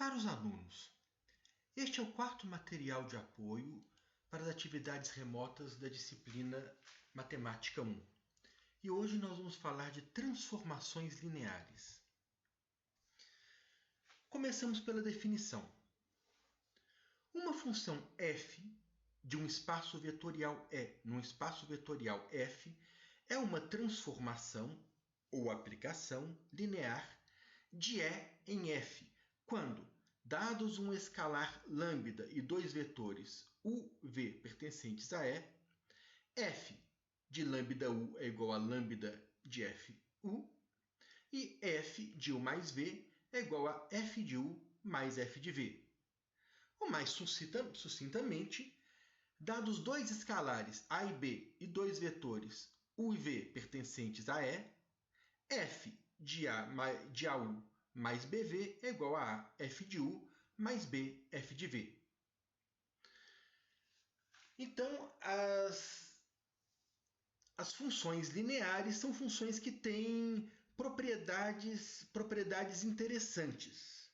Caros alunos, este é o quarto material de apoio para as atividades remotas da disciplina Matemática 1. E hoje nós vamos falar de transformações lineares. Começamos pela definição. Uma função f de um espaço vetorial E num espaço vetorial F é uma transformação ou aplicação linear de E em F, quando, dados um escalar lambda e dois vetores u, v pertencentes a E, f de lambda u é igual a lambda de f u e f de u mais v é igual a f de u mais f de v. Ou mais sucintamente, dados dois escalares a e b e dois vetores u e v pertencentes a E, f de AU mais BV é igual a f de U mais B, f de V. Então, as funções lineares são funções que têm propriedades interessantes.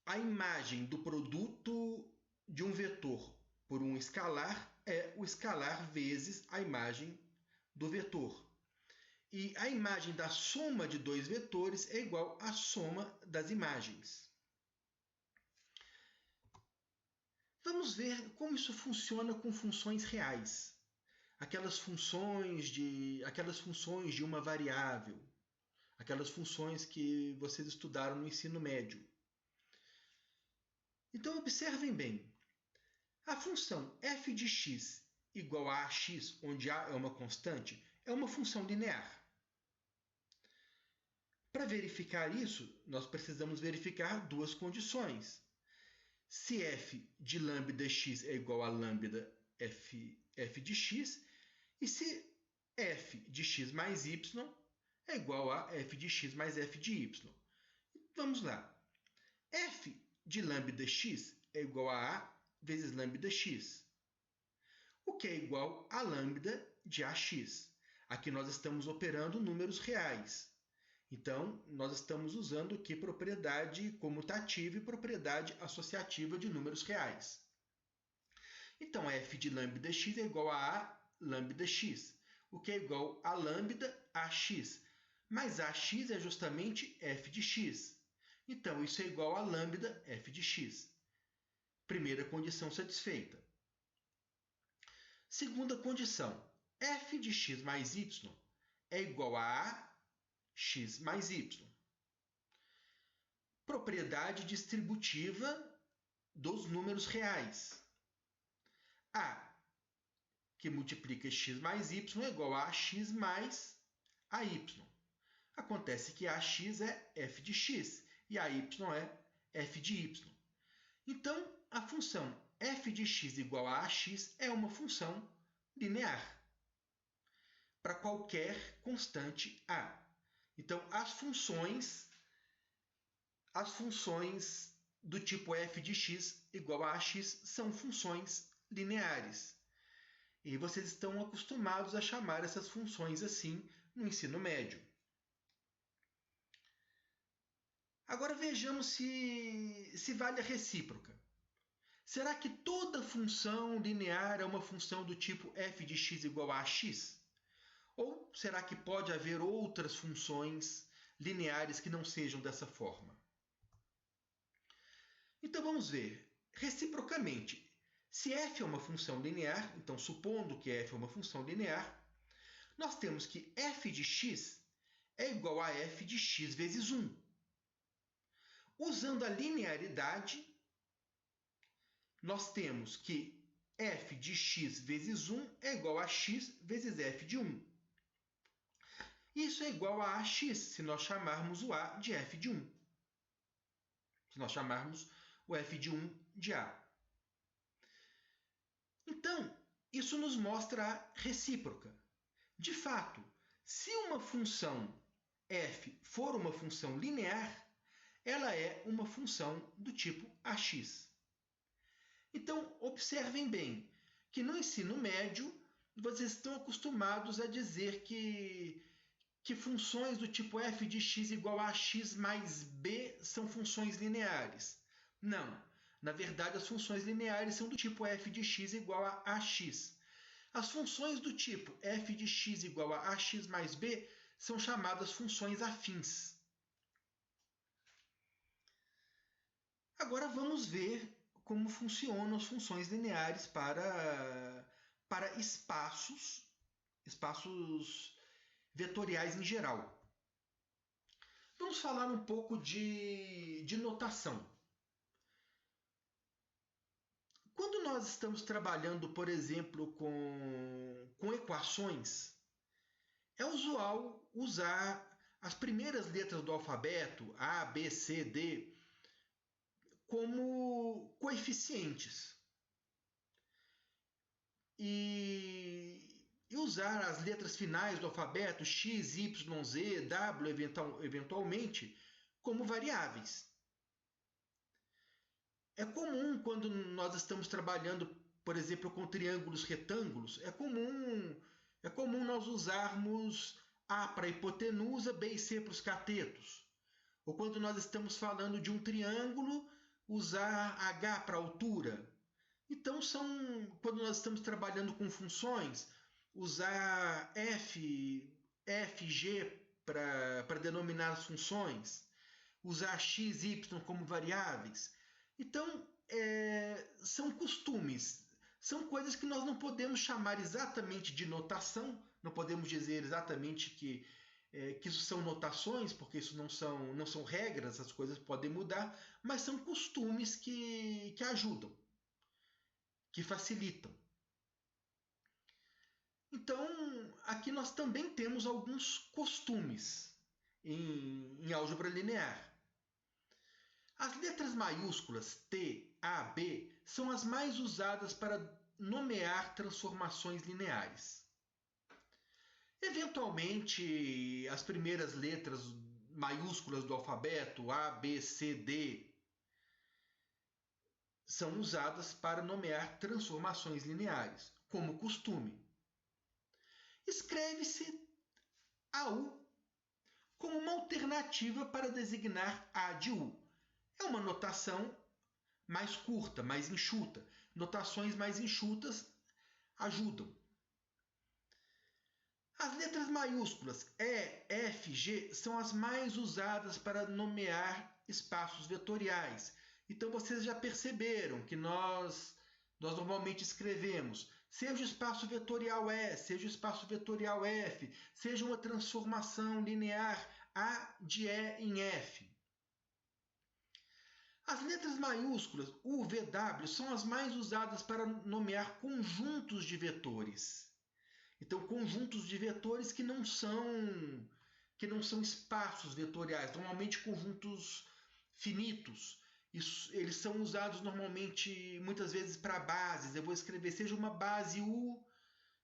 A imagem do produto de um vetor por um escalar é o escalar vezes a imagem do vetor. E a imagem da soma de dois vetores é igual à soma das imagens. Vamos ver como isso funciona com funções reais. Aquelas funções de uma variável. Aquelas funções que vocês estudaram no ensino médio. Então, observem bem. A função f de x igual a ax, onde a é uma constante, é uma função linear. Para verificar isso, nós precisamos verificar duas condições. Se f de lambda x é igual a lambda f de x, e se f de x mais y é igual a f de x mais f de y. Vamos lá. F de lambda x é igual a vezes lambda x, o que é igual a lambda de ax. Aqui nós estamos operando números reais. Então, nós estamos usando aqui propriedade comutativa e propriedade associativa de números reais. Então, f de lambda x é igual a lambda x, o que é igual a lambda ax. Mas ax é justamente f de x. Então, isso é igual a lambda f de x. Primeira condição satisfeita. Segunda condição. F de x mais y é igual a x mais y. Propriedade distributiva dos números reais. A, que multiplica x mais y, é igual a x mais AY. Acontece que AX é f de x e AY é f de y. Então, a função f de x igual a ax é uma função linear para qualquer constante a. Então, as funções do tipo f de x igual a ax são funções lineares. E vocês estão acostumados a chamar essas funções assim no ensino médio. Agora vejamos se vale a recíproca. Será que toda função linear é uma função do tipo f de x igual a ax? Ou será que pode haver outras funções lineares que não sejam dessa forma? Então vamos ver. Reciprocamente, se f é uma função linear, então supondo que f é uma função linear, nós temos que f de x é igual a f de x vezes 1. Usando a linearidade, nós temos que f de x vezes 1 é igual a x vezes f de 1. Isso é igual a ax se nós chamarmos o a de f de 1. Se nós chamarmos o f de 1 de a. Então, isso nos mostra a recíproca. De fato, se uma função f for uma função linear, ela é uma função do tipo ax. Então, observem bem que no ensino médio vocês estão acostumados a dizer que que funções do tipo f de x igual a x mais b são funções lineares. Não. Na verdade, as funções lineares são do tipo f de x igual a ax. As funções do tipo f de x igual a ax mais b são chamadas funções afins. Agora vamos ver como funcionam as funções lineares para espaços vetoriais em geral. Vamos falar um pouco de notação. Quando nós estamos trabalhando, por exemplo, com equações, é usual usar as primeiras letras do alfabeto, A, B, C, D, como coeficientes. E usar as letras finais do alfabeto, X, Y, Z, W, eventualmente, como variáveis. É comum, quando nós estamos trabalhando, por exemplo, com triângulos retângulos, é comum nós usarmos A para a hipotenusa, B e C para os catetos. Ou quando nós estamos falando de um triângulo, usar H para a altura. Então, quando nós estamos trabalhando com funções, usar F, G para denominar as funções, usar x, y como variáveis. Então, são costumes, são coisas que nós não podemos chamar exatamente de notação, não podemos dizer exatamente que isso são notações, porque isso não são regras, as coisas podem mudar, mas são costumes que ajudam, que facilitam. Então, aqui nós também temos alguns costumes em álgebra linear. As letras maiúsculas T, A, B são as mais usadas para nomear transformações lineares. Eventualmente, as primeiras letras maiúsculas do alfabeto, A, B, C, D, são usadas para nomear transformações lineares, como costume. Escreve-se AU como uma alternativa para designar A de U. É uma notação mais curta, mais enxuta. Notações mais enxutas ajudam. As letras maiúsculas E, F, G são as mais usadas para nomear espaços vetoriais. Então vocês já perceberam que nós normalmente escrevemos seja o espaço vetorial E, seja o espaço vetorial F, seja uma transformação linear A de E em F. As letras maiúsculas U, V, W são as mais usadas para nomear conjuntos de vetores. Então, conjuntos de vetores que não são espaços vetoriais, normalmente conjuntos finitos. Eles são usados normalmente, muitas vezes, para bases. Eu vou escrever, seja uma base U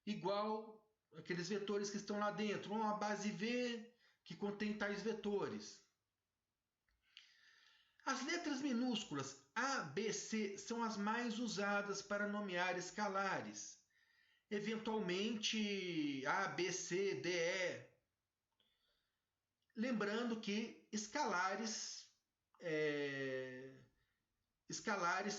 igual aqueles vetores que estão lá dentro, ou uma base V que contém tais vetores. As letras minúsculas A, B, C são as mais usadas para nomear escalares. Eventualmente, A, B, C, D, E. Lembrando que escalares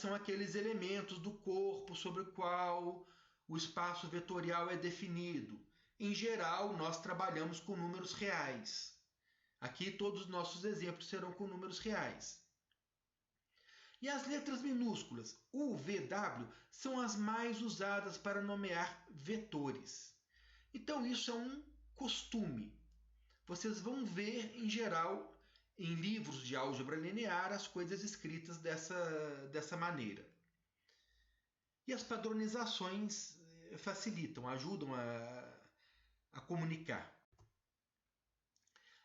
são aqueles elementos do corpo sobre o qual o espaço vetorial é definido. Em geral, nós trabalhamos com números reais. Aqui todos os nossos exemplos serão com números reais. E as letras minúsculas U, V, W são as mais usadas para nomear vetores. Então isso é um costume. Vocês vão ver, em geral, em livros de álgebra linear, as coisas escritas dessa maneira. E as padronizações facilitam, ajudam a comunicar.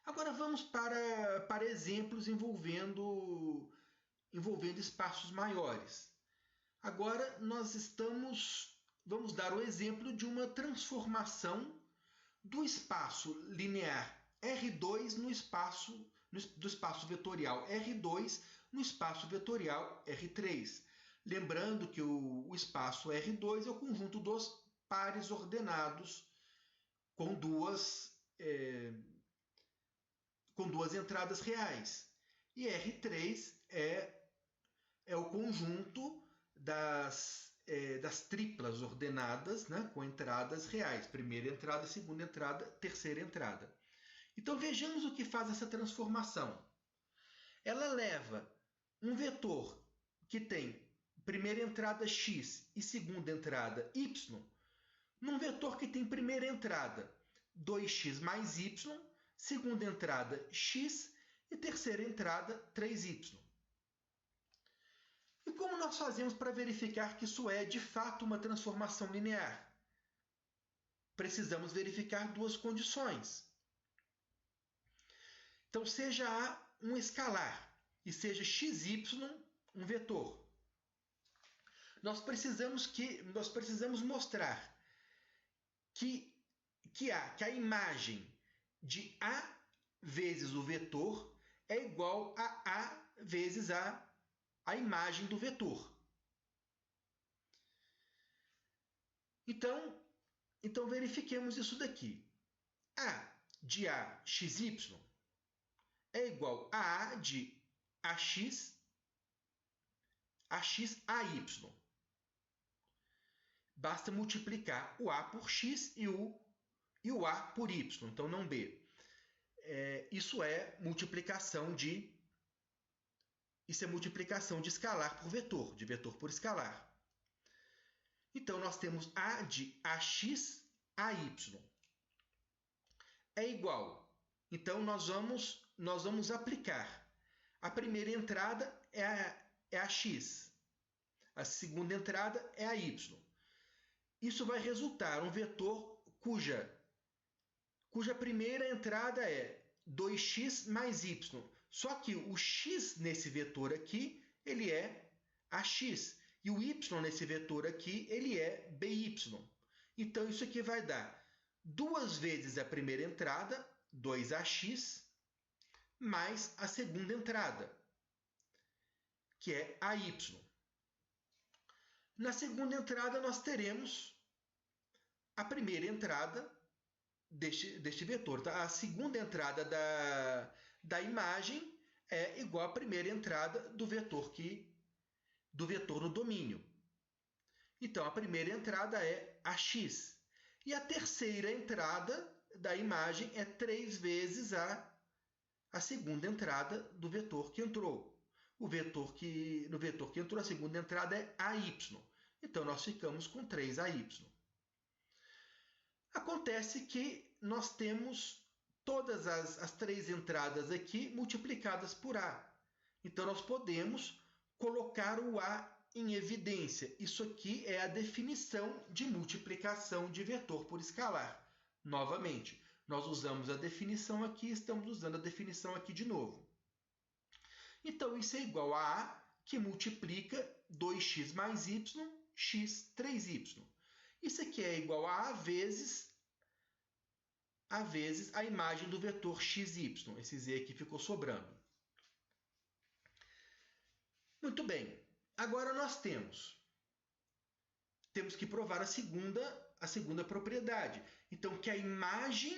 Agora vamos para exemplos envolvendo espaços maiores. Agora vamos dar o exemplo de uma transformação do espaço linear R2 do espaço vetorial R2 no espaço vetorial R3. Lembrando que o espaço R2 é o conjunto dos pares ordenados com duas com duas entradas reais. E R3 é o conjunto das triplas ordenadas, né, com entradas reais. Primeira entrada, segunda entrada, terceira entrada. Então vejamos o que faz essa transformação. Ela leva um vetor que tem primeira entrada x e segunda entrada y, num vetor que tem primeira entrada 2x mais y, segunda entrada x e terceira entrada 3y. E como nós fazemos para verificar que isso é de fato uma transformação linear? Precisamos verificar duas condições. Então, seja A um escalar e seja xy um vetor. Nós precisamos mostrar que a imagem de A vezes o vetor é igual a A vezes a imagem do vetor. Então verifiquemos isso daqui. A de AXY é igual a de AX AY. Basta multiplicar o A por X e o A por Y, então não B. Isso é multiplicação de escalar por vetor, de vetor por escalar. Então, nós temos A de AX AY é igual. Então, nós vamos aplicar. A primeira entrada é a X. A segunda entrada é a Y. Isso vai resultar um vetor cuja primeira entrada é 2x mais y. Só que o x nesse vetor aqui, ele é ax. E o y nesse vetor aqui, ele é by. Então, isso aqui vai dar 2 vezes a primeira entrada, 2ax, mais a segunda entrada, que é ay. Na segunda entrada, nós teremos a primeira entrada deste vetor. Tá? A segunda entrada da imagem é igual à primeira entrada do vetor no domínio. Então, a primeira entrada é ax. E a terceira entrada da imagem é 3 vezes a segunda entrada do vetor que entrou. No vetor que entrou, a segunda entrada é ay. Então, nós ficamos com 3ay. Acontece que nós temos todas as 3 entradas aqui multiplicadas por A. Então, nós podemos colocar o A em evidência. Isso aqui é a definição de multiplicação de vetor por escalar. Novamente, nós usamos a definição aqui, estamos usando a definição aqui de novo. Então, isso é igual a A, que multiplica 2x mais y, x, 3y. Isso aqui é igual a vezes a imagem do vetor xy. Esse z aqui ficou sobrando. Muito bem. Agora nós temos que provar a segunda propriedade. Então, que a imagem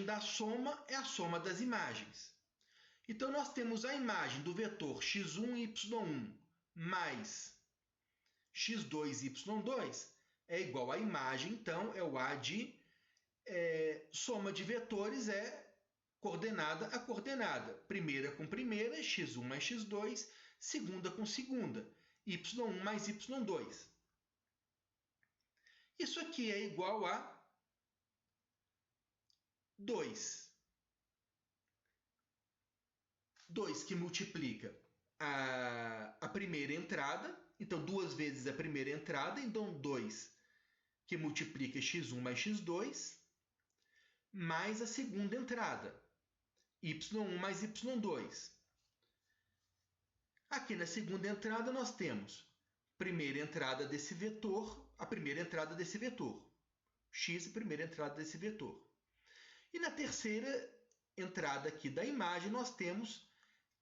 da soma é a soma das imagens. Então, nós temos a imagem do vetor x1, y1 mais x2, y2 é igual à imagem, então, é o A de soma de vetores é coordenada a coordenada. Primeira com primeira, x1 mais x2, segunda com segunda, y1 mais y2. Isso aqui é igual a 2. 2 que multiplica a primeira entrada, então 2 vezes a primeira entrada, então 2 que multiplica x1 mais x2, mais a segunda entrada, y1 mais y2. Aqui na segunda entrada nós temos a primeira entrada desse vetor, x a primeira entrada desse vetor. E na terceira entrada aqui da imagem nós temos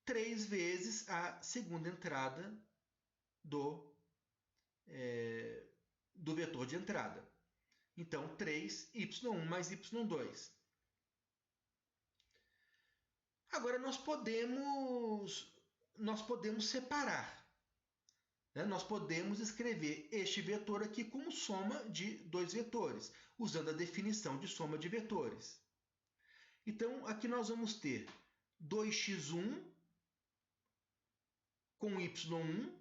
3 vezes a segunda entrada do vetor de entrada. Então, 3y1 mais y2. Agora nós podemos separar. Né? Nós podemos escrever este vetor aqui como soma de dois vetores, usando a definição de soma de vetores. Então, aqui nós vamos ter 2x1 com y1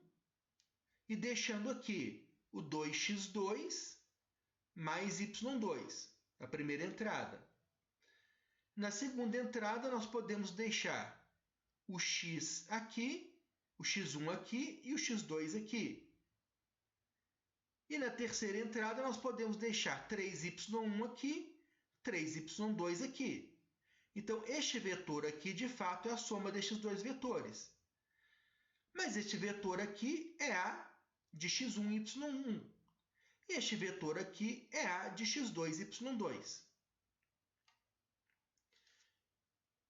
e deixando aqui o 2x2 mais y2, a primeira entrada. Na segunda entrada, nós podemos deixar o x aqui, o x1 aqui e o x2 aqui. E na terceira entrada, nós podemos deixar 3y1 aqui, 3y2 aqui. Então, este vetor aqui, de fato, é a soma destes dois vetores. Mas este vetor aqui é a de x1 e y1. E este vetor aqui é a de x2 e y2.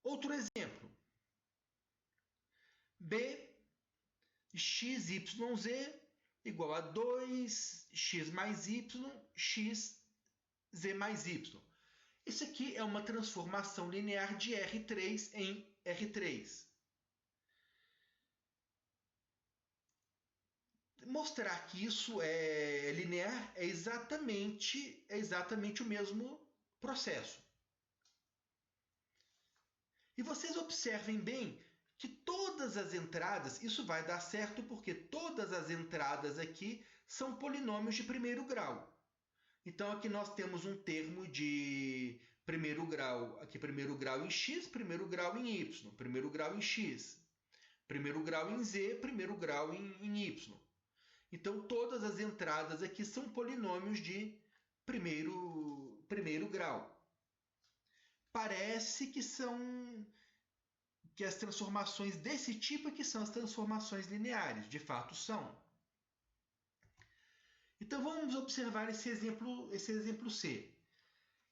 Outro exemplo. B, x, y, z igual a 2x mais y, x, z mais y. Isso aqui é uma transformação linear de R3 em R3. Mostrar que isso é linear é exatamente o mesmo processo. E vocês observem bem que todas as entradas, isso vai dar certo porque todas as entradas aqui são polinômios de primeiro grau. Então, aqui nós temos um termo de primeiro grau, aqui primeiro grau em x, primeiro grau em y, primeiro grau em x, primeiro grau em z, primeiro grau em y. Então, todas as entradas aqui são polinômios de primeiro grau. Parece que as transformações desse tipo aqui são as transformações lineares. De fato, são. Então, vamos observar esse exemplo C.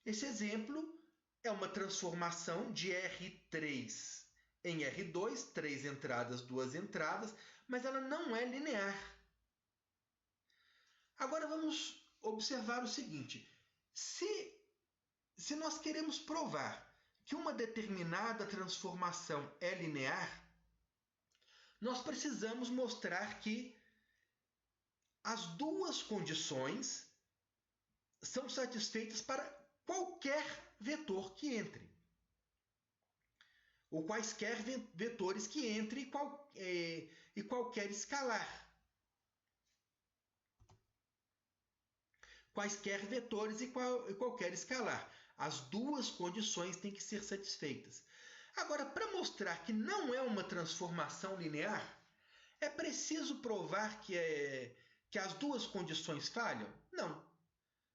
Esse exemplo é uma transformação de R3 em R2, 3 entradas, 2 entradas, mas ela não é linear. Agora, vamos observar o seguinte. Se nós queremos provar que uma determinada transformação é linear, nós precisamos mostrar que as duas condições são satisfeitas para qualquer vetor que entre, ou quaisquer vetores que entre e qualquer escalar. Quaisquer vetores e qualquer escalar. As duas condições têm que ser satisfeitas. Agora, para mostrar que não é uma transformação linear, é preciso provar que as duas condições falham? Não.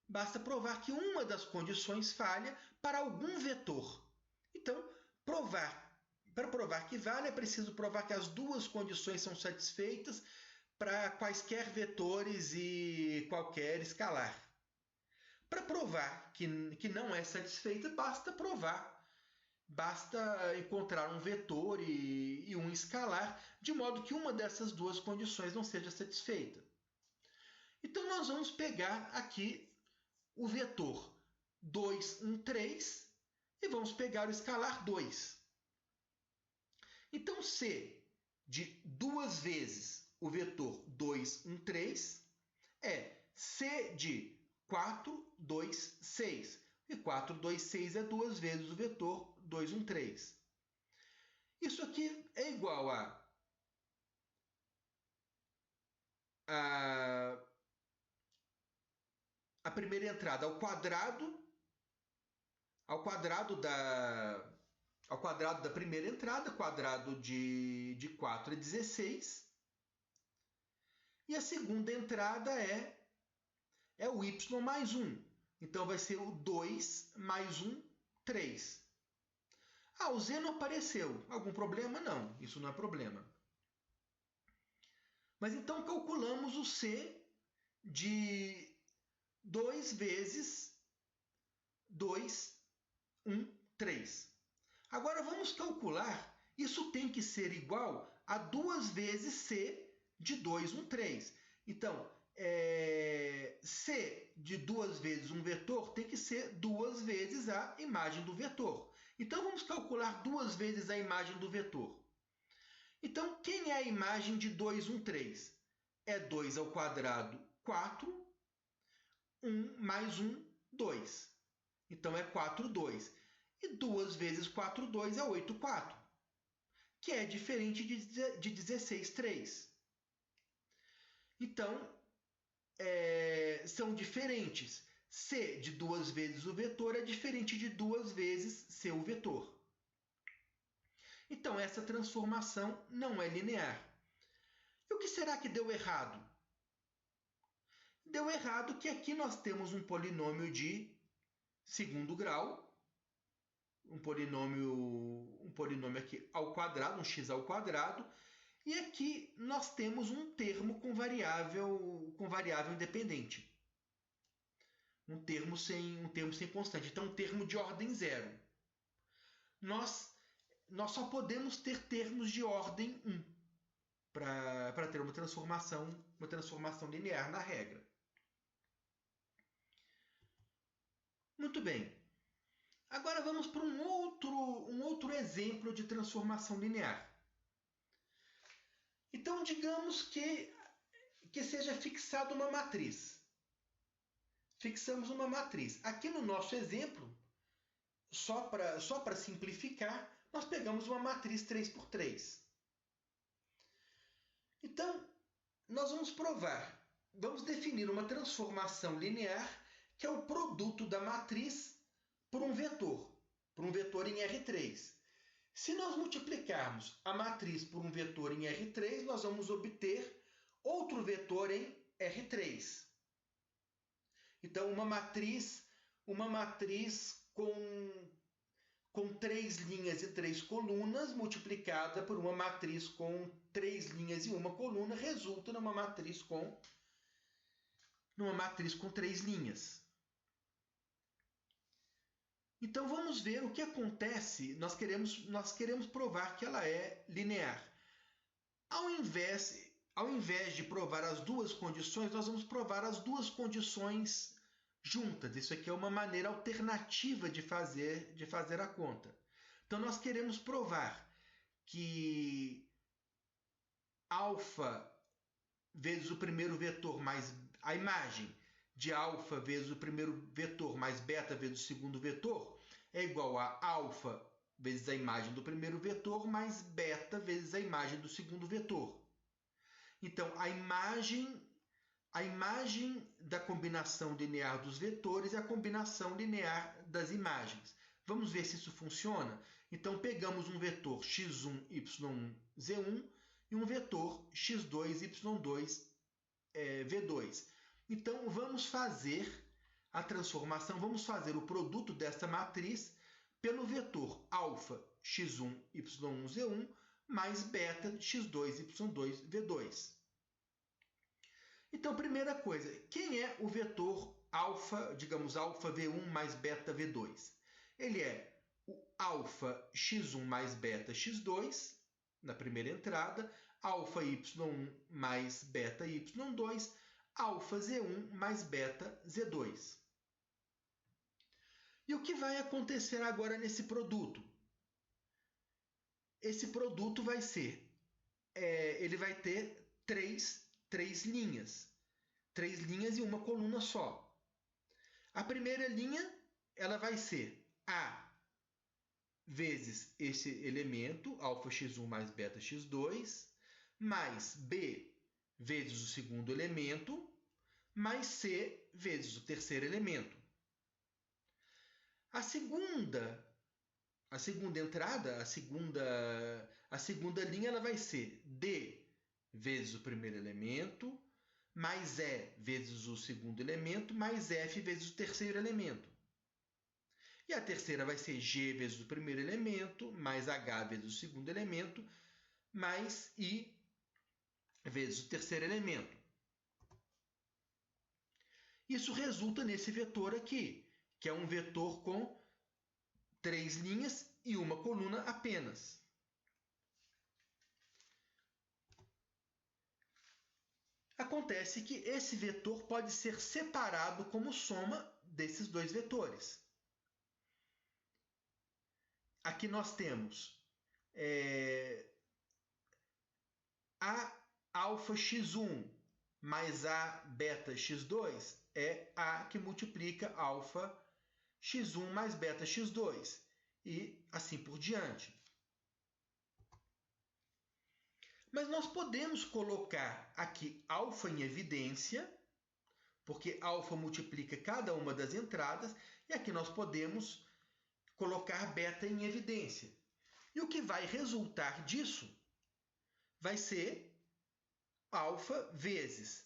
Basta provar que uma das condições falha para algum vetor. Então, para provar que vale, é preciso provar que as duas condições são satisfeitas para quaisquer vetores e qualquer escalar. Para provar que não é satisfeita, basta encontrar um vetor e um escalar, de modo que uma dessas duas condições não seja satisfeita. Então, nós vamos pegar aqui o vetor 2, 1, 3 e vamos pegar o escalar 2. Então, C de duas vezes o vetor 2, 1, 3 é C de 4, 2, 6. E 4, 2, 6 é duas vezes o vetor 2, 1, 3. Isso aqui é igual a primeira entrada ao quadrado da primeira entrada, quadrado de 4 é 16. E a segunda entrada é o y mais 1. Então, vai ser o 2 mais 1, 3. O z não apareceu. Algum problema? Não, isso não é problema. Mas então, calculamos o c de 2 vezes 2, 1, 3. Agora, vamos calcular. Isso tem que ser igual a 2 vezes c de 2, 1, 3. Então, C de duas vezes um vetor tem que ser duas vezes a imagem do vetor. Então, vamos calcular 2 vezes a imagem do vetor. Então, quem é a imagem de 2, 1, 3? É 2 ao quadrado, 4. 1 mais 1, 2. Então, é 4, 2. E 2 vezes 4, 2 é 8, 4. Que é diferente de 16, 3. Então, são diferentes. C de 2 vezes o vetor é diferente de 2 vezes C o vetor. Então, essa transformação não é linear. E o que será que deu errado? Deu errado que aqui nós temos um polinômio de segundo grau, um polinômio aqui ao quadrado, um x ao quadrado, e aqui nós temos um termo com variável independente. Um termo sem constante. Então, um termo de ordem zero. Nós só podemos ter termos de ordem 1 para ter uma transformação linear na regra. Muito bem. Agora vamos para um outro exemplo de transformação linear. Então, digamos que seja fixada uma matriz. Fixamos uma matriz. Aqui no nosso exemplo, só para simplificar, nós pegamos uma matriz 3×3. Então, nós vamos definir uma transformação linear que é o produto da matriz por um vetor em R3. Se nós multiplicarmos a matriz por um vetor em R3, nós vamos obter outro vetor em R3. Então, uma matriz com 3 linhas e 3 colunas, multiplicada por uma matriz com 3 linhas e 1 coluna, resulta numa matriz com 3 linhas. Então, vamos ver o que acontece. Nós queremos provar que ela é linear. Ao invés de provar as duas condições, nós vamos provar as duas condições juntas. Isso aqui é uma maneira alternativa de fazer a conta. Então, nós queremos provar que alfa vezes o primeiro vetor mais a imagem de alfa vezes o primeiro vetor mais beta vezes o segundo vetor é igual a alfa vezes a imagem do primeiro vetor mais beta vezes a imagem do segundo vetor. Então, a imagem da combinação linear dos vetores é a combinação linear das imagens. Vamos ver se isso funciona? Então, pegamos um vetor x1, y1, z1 e um vetor x2, y2, v2. Então, vamos fazer a transformação, vamos fazer o produto dessa matriz pelo vetor alfa x1, y1, z1 mais beta x2, y2, v2. Então, primeira coisa, quem é o vetor alfa, digamos, alfa v1 mais beta v2? Ele é o alfa x1 mais beta x2, na primeira entrada, alfa y1 mais beta y2, alfa z1 mais beta z2. E o que vai acontecer agora nesse produto? Esse produto vai ser, ele vai ter três linhas. 3 linhas e uma coluna só. A primeira linha ela vai ser A vezes esse elemento, alfa x1 mais beta x2, mais B vezes o segundo elemento, mais C vezes o terceiro elemento. A segunda entrada, a segunda linha ela vai ser D vezes o primeiro elemento, mais E vezes o segundo elemento, mais F vezes o terceiro elemento. E a terceira vai ser G vezes o primeiro elemento, mais H vezes o segundo elemento, mais I vezes o terceiro elemento. Isso resulta nesse vetor aqui, que é um vetor com 3 linhas e uma coluna apenas. Acontece que esse vetor pode ser separado como soma desses dois vetores. aqui nós temos A alfa x1 mais A beta x2 é A que multiplica alfa x1 mais beta x2 e assim por diante. Mas nós podemos colocar aqui alfa em evidência, porque alfa multiplica cada uma das entradas, e aqui nós podemos colocar beta em evidência. E o que vai resultar disso vai ser alfa vezes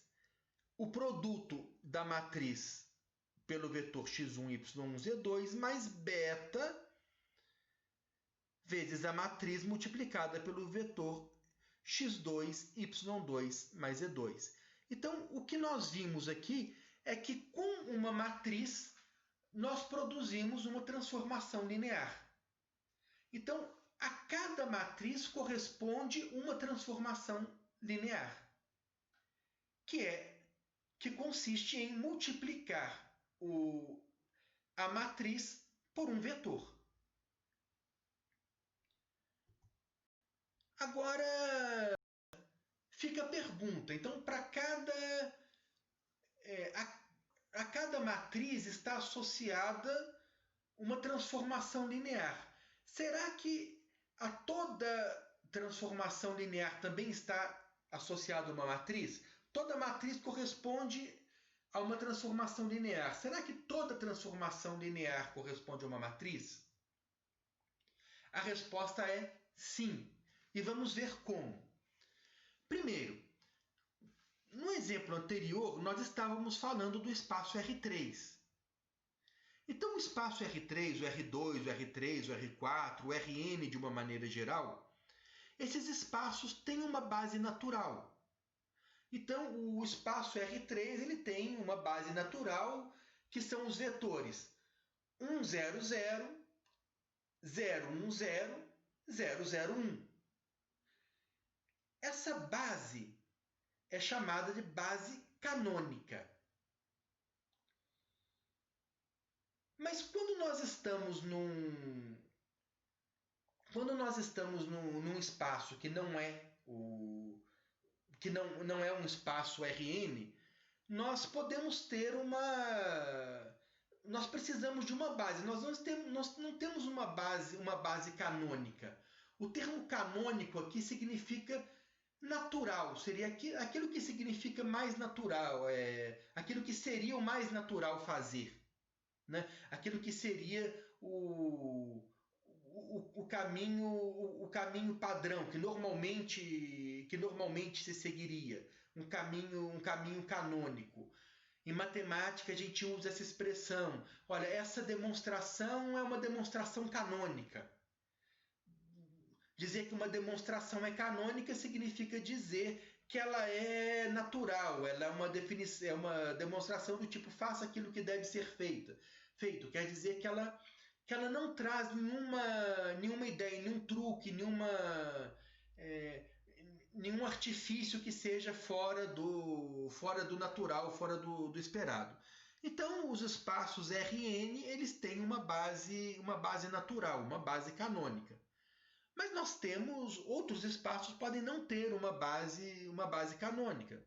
o produto da matriz pelo vetor x1, y1, z2 mais beta vezes a matriz multiplicada pelo vetor x2, y2 mais z2. Então, o que nós vimos aqui é que com uma matriz nós produzimos uma transformação linear. Então, a cada matriz corresponde uma transformação linear, que consiste em multiplicar a matriz por um vetor. Agora, fica a pergunta. Então, para a cada matriz está associada uma transformação linear. Será que a toda transformação linear também está associada a uma matriz? Toda matriz corresponde a uma transformação linear. Será que toda transformação linear corresponde a uma matriz? A resposta é sim. E vamos ver como. Primeiro, no exemplo anterior, nós estávamos falando do espaço R3. Então, o espaço R3, o R2, o R3, o R4, o Rn de uma maneira geral, esses espaços têm uma base natural. Então, o espaço R3 ele tem uma base natural, que são os vetores 1, 0, 0, 0, 1, 0, 0, 0, 1. Essa base é chamada de base canônica. Mas quando nós estamos num espaço que não é um espaço Rn, nós podemos ter nós precisamos de uma base. Nós não temos uma base canônica. O termo canônico aqui significa natural, seria aquilo que significa mais natural, aquilo que seria o mais natural fazer, né? Aquilo que seria o caminho padrão que normalmente se seguiria, um caminho canônico. Em matemática a gente usa essa expressão. Olha, essa demonstração é uma demonstração canônica. Dizer que uma demonstração é canônica significa dizer que ela é natural, ela é uma demonstração do tipo faça aquilo que deve ser feito. Quer dizer que ela não traz nenhuma ideia, nenhum truque, nenhum artifício que seja fora do natural, fora do esperado. Então, os espaços Rn eles têm uma base natural, uma base canônica. Mas nós temos outros espaços que podem não ter uma base canônica.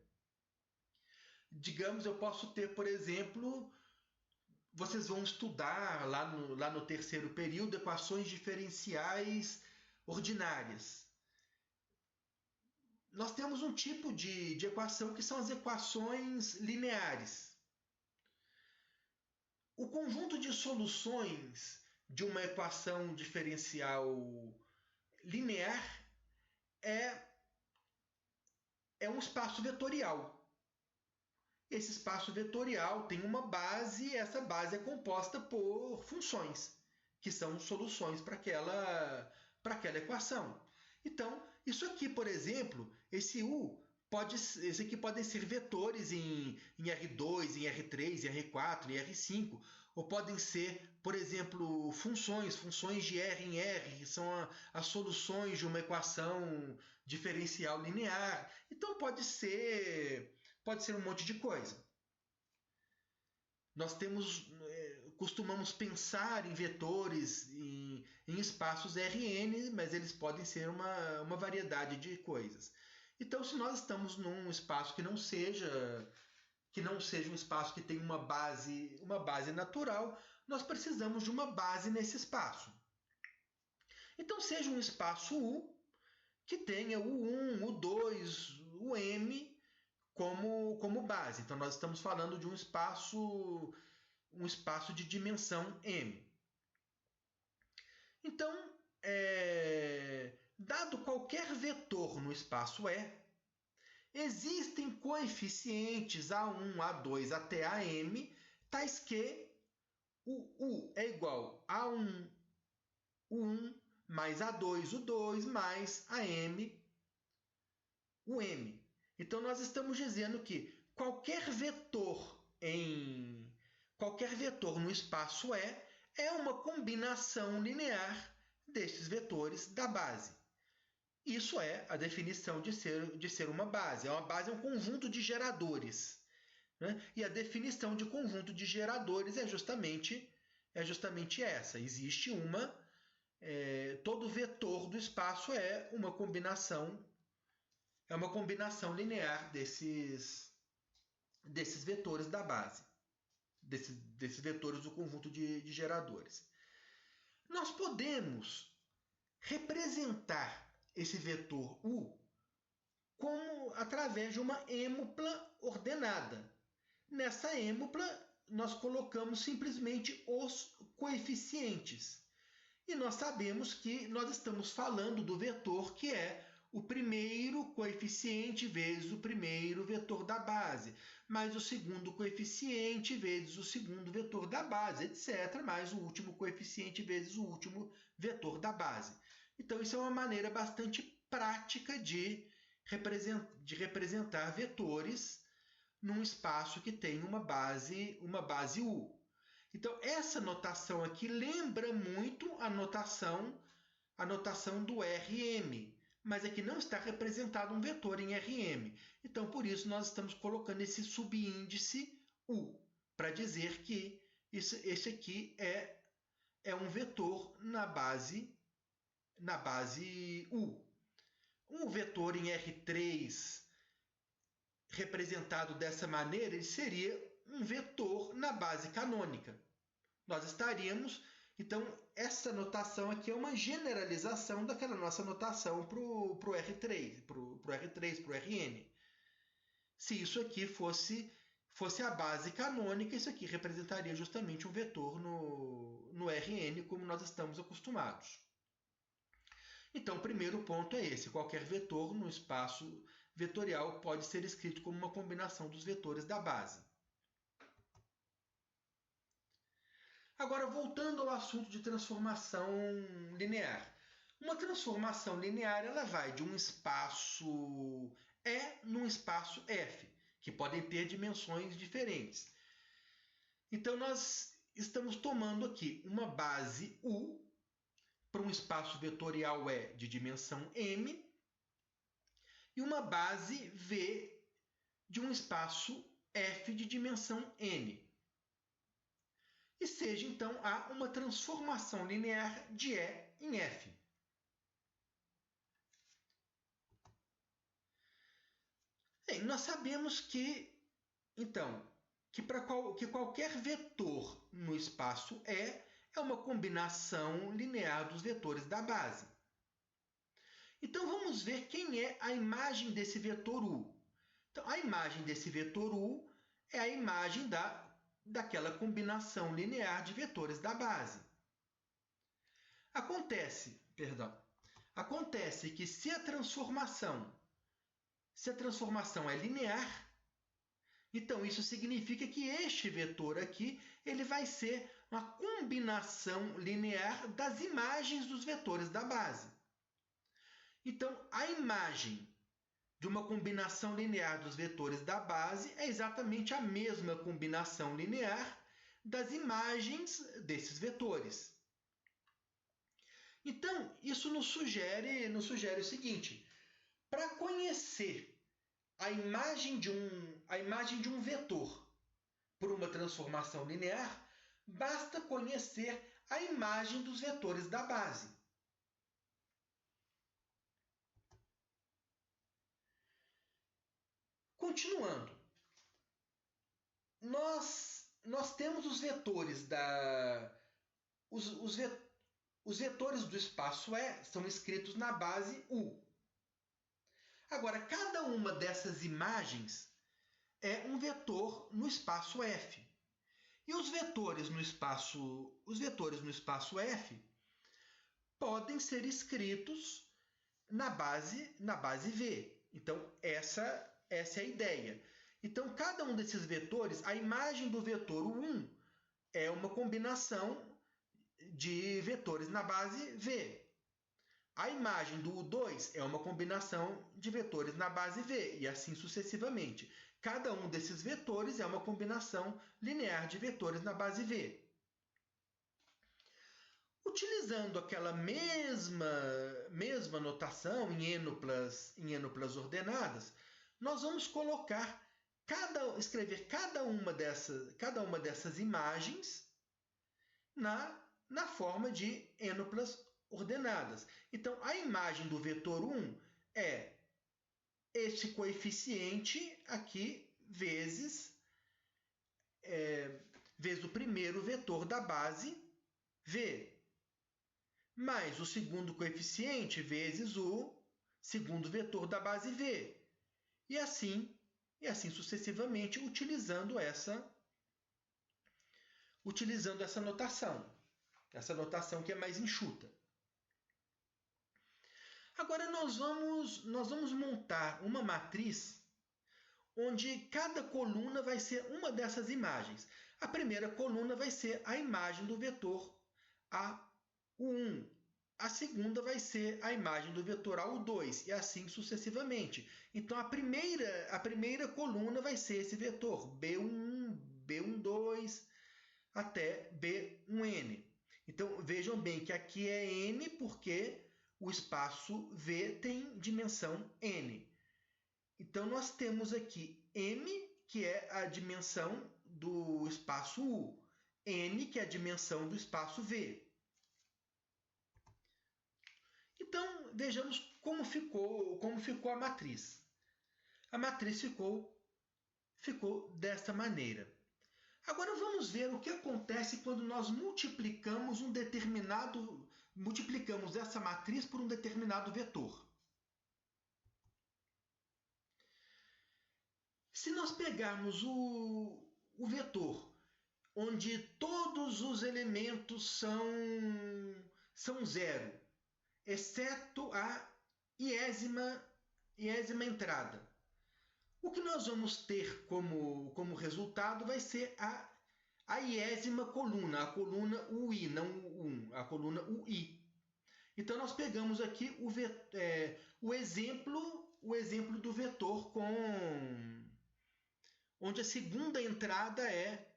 Digamos, eu posso ter, por exemplo, vocês vão estudar lá no terceiro período equações diferenciais ordinárias. Nós temos um tipo de equação que são as equações lineares. O conjunto de soluções de uma equação diferencial linear é um espaço vetorial. Esse espaço vetorial tem uma base e essa base é composta por funções, que são soluções para aquela equação. Então, isso aqui, por exemplo, esse aqui podem ser vetores em R2, em R3, em R4, em R5, ou podem ser, por exemplo, funções de R em R, que são as soluções de uma equação diferencial linear. Então, pode ser um monte de coisa. Nós temos costumamos pensar em vetores em espaços Rn, mas eles podem ser uma variedade de coisas. Então, se nós estamos num espaço que não seja um espaço que tenha uma base natural, nós precisamos de uma base nesse espaço. Então, seja um espaço U que tenha o 1, o 2, o M como base. Então, nós estamos falando de um espaço de dimensão M. Então, dado qualquer vetor no espaço E, existem coeficientes A1, A2 até AM, tais que o U é igual a 1, o 1, mais A2, o 2, mais AM, o M. Então, nós estamos dizendo que qualquer vetor no espaço E é uma combinação linear desses vetores da base. Isso é a definição de ser uma base. Uma base é um conjunto de geradores. Né? E a definição de conjunto de geradores é justamente essa. Existe todo vetor do espaço é uma combinação linear desses vetores da base, desses vetores do conjunto de geradores. Nós podemos representar esse vetor U através de uma êmupla ordenada. Nessa êmupla, nós colocamos simplesmente os coeficientes. E nós sabemos que nós estamos falando do vetor que é o primeiro coeficiente vezes o primeiro vetor da base, mais o segundo coeficiente vezes o segundo vetor da base, etc., mais o último coeficiente vezes o último vetor da base. Então, isso é uma maneira bastante prática de representar vetores num espaço que tem uma base U. Então, essa notação aqui lembra muito a notação do Rm, mas aqui não está representado um vetor em Rm. Então, por isso, nós estamos colocando esse subíndice U, para dizer que esse aqui é um vetor na base U. Um vetor em R3 representado dessa maneira, ele seria um vetor na base canônica. Nós estaríamos... Então, essa notação aqui é uma generalização daquela nossa notação para o R3, para o Rn. Se isso aqui fosse a base canônica, isso aqui representaria justamente um vetor no Rn, como nós estamos acostumados. Então, o primeiro ponto é esse. Qualquer vetor no espaço vetorial pode ser escrito como uma combinação dos vetores da base. Agora, voltando ao assunto de transformação linear. Uma transformação linear ela vai de um espaço E num espaço F, que podem ter dimensões diferentes. Então, nós estamos tomando aqui uma base U para um espaço vetorial E de dimensão M e uma base V de um espaço F de dimensão N. E seja, então, há uma transformação linear de E em F. Bem, nós sabemos que qualquer vetor no espaço E é uma combinação linear dos vetores da base. Então, vamos ver quem é a imagem desse vetor U. Então, a imagem desse vetor U é a imagem daquela combinação linear de vetores da base. Acontece que se a transformação é linear, então isso significa que este vetor aqui ele vai ser uma combinação linear das imagens dos vetores da base. Então, a imagem de uma combinação linear dos vetores da base é exatamente a mesma combinação linear das imagens desses vetores. Então, isso nos sugere o seguinte: para conhecer a imagem de um vetor por uma transformação linear, basta conhecer a imagem dos vetores da base. Continuando, nós temos os vetores os vetores do espaço E são escritos na base U. Agora, cada uma dessas imagens é um vetor no espaço F. E os vetores no espaço F podem ser escritos na base V. Então, essa é a ideia. Então, cada um desses vetores, a imagem do vetor U1 é uma combinação de vetores na base V. A imagem do U2 é uma combinação de vetores na base V, e assim sucessivamente. Cada um desses vetores é uma combinação linear de vetores na base V. Utilizando aquela mesma notação em ênuplas ordenadas, nós vamos escrever cada uma dessas imagens na forma de ênuplas ordenadas. Então, a imagem do vetor 1 é este coeficiente aqui vezes o primeiro vetor da base V, mais o segundo coeficiente vezes o segundo vetor da base V. E assim sucessivamente, utilizando essa notação que é mais enxuta. Agora nós vamos montar uma matriz onde cada coluna vai ser uma dessas imagens. A primeira coluna vai ser a imagem do vetor AU1. A segunda vai ser a imagem do vetor AU2 e assim sucessivamente. Então a primeira coluna vai ser esse vetor B1, B12 até B1N. Então vejam bem que aqui é N porque o espaço V tem dimensão N. Então nós temos aqui M, que é a dimensão do espaço U, N, que é a dimensão do espaço V. Então, vejamos como ficou a matriz. A matriz ficou desta maneira. Agora vamos ver o que acontece quando nós multiplicamos essa matriz por um determinado vetor. Se nós pegarmos o vetor onde todos os elementos são zero, exceto a iésima entrada. O que nós vamos ter como resultado vai ser a iésima coluna, a coluna UI, não o 1, a coluna UI. Então, nós pegamos aqui o exemplo do vetor onde a segunda entrada é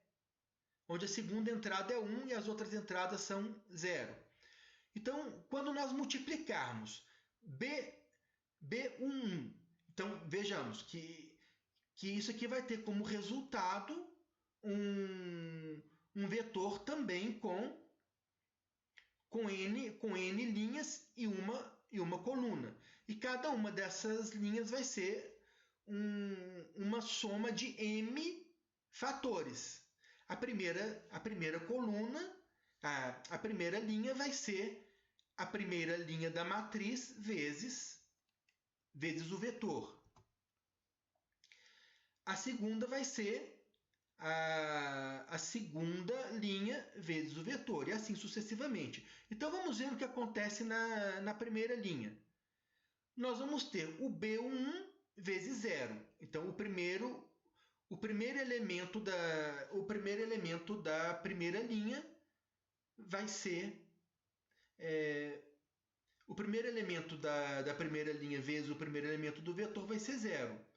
1 e as outras entradas são 0. Então, quando nós multiplicarmos B11, então vejamos que isso aqui vai ter como resultado um vetor também com N linhas e uma coluna. E cada uma dessas linhas vai ser uma soma de M fatores. A primeira coluna, a primeira linha vai ser a primeira linha da matriz vezes o vetor. A segunda vai ser a segunda linha vezes o vetor, e assim sucessivamente. Então, vamos ver o que acontece na primeira linha. Nós vamos ter o B1 vezes 0. Então, o primeiro elemento da primeira linha vai ser... o primeiro elemento da primeira linha vezes o primeiro elemento do vetor vai ser 0.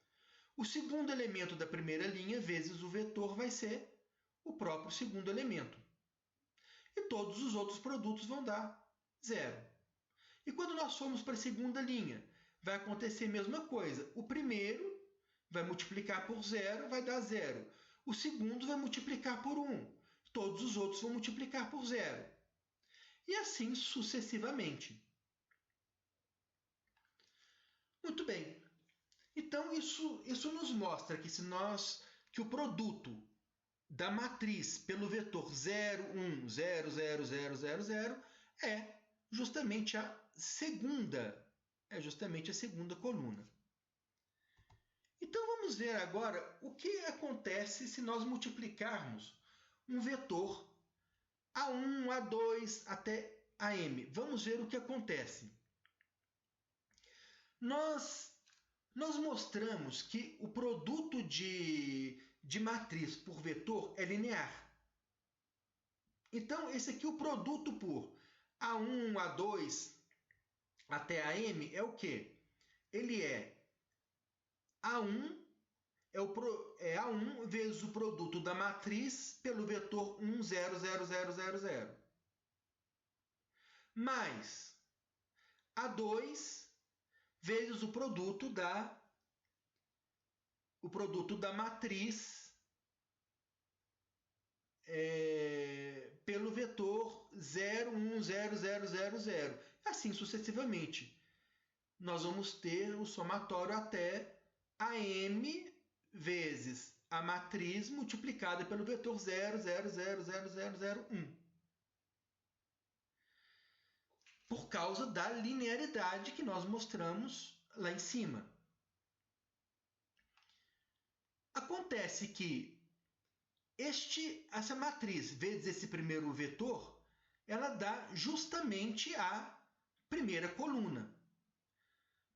O segundo elemento da primeira linha vezes o vetor vai ser o próprio segundo elemento. E todos os outros produtos vão dar 0. E quando nós formos para a segunda linha, vai acontecer a mesma coisa. O primeiro vai multiplicar por 0, vai dar 0. O segundo vai multiplicar por 1. todos os outros vão multiplicar por zero. E assim sucessivamente. Muito bem. Então, isso nos mostra que o produto da matriz pelo vetor 0, 1, 0, 0, 0, 0, 0 é justamente a segunda coluna. Então, vamos ver agora o que acontece se nós multiplicarmos um vetor A1, A2 até AM. Vamos ver o que acontece. Nós mostramos que o produto de matriz por vetor é linear. Então, esse aqui, o produto por A1, A2 até AM é o quê? Ele é A1 é A1 vezes o produto da matriz pelo vetor 1, 0, 0, 0, 0, 0. Mais A2 vezes o produto da matriz pelo vetor 0, 1, 0, 0, 0, 0. Assim sucessivamente. Nós vamos ter o somatório até AM vezes a matriz multiplicada pelo vetor 0, 0, 0, 0, 0, 0, 1. Por causa da linearidade que nós mostramos lá em cima. Acontece que essa matriz vezes esse primeiro vetor, ela dá justamente a primeira coluna.